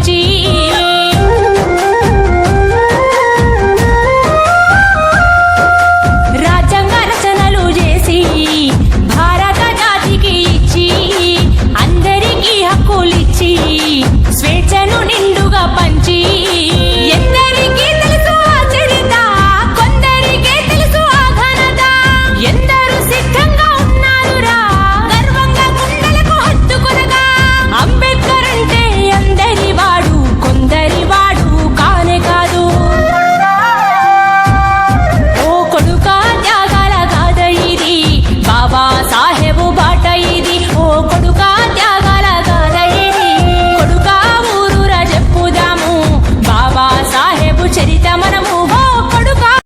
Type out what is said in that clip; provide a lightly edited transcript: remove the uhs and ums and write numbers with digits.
పంచి రాజ్యాంగ రచనలు చేసి భారత జాతికి ఇచ్చి అందరికీ హక్కులిచ్చి స్వేచ్ఛను నిండుగా పంచి ఎందరికీ తెలుసు ఆ చరిత, కొందరికే తెలుసు ఆ ఘనత. ఎందరూ సిద్ధంగా ఉన్నారురా గర్వంగా గుండెలకు హత్తుకొనగా. అంబేద్కర్ అంటే అందరి వాడు, కొందరి వాడు కానే కాదు. ఓ కొడుకా త్యాగాల గాథ ఇది, బాబా సాహెబు బాట ఇది. ఓ కొడుకా త్యాగాల గాథ ఇది, కొడుకా ఊరూరా చెప్పుదాము బాబా సాహెబు చరిత మనము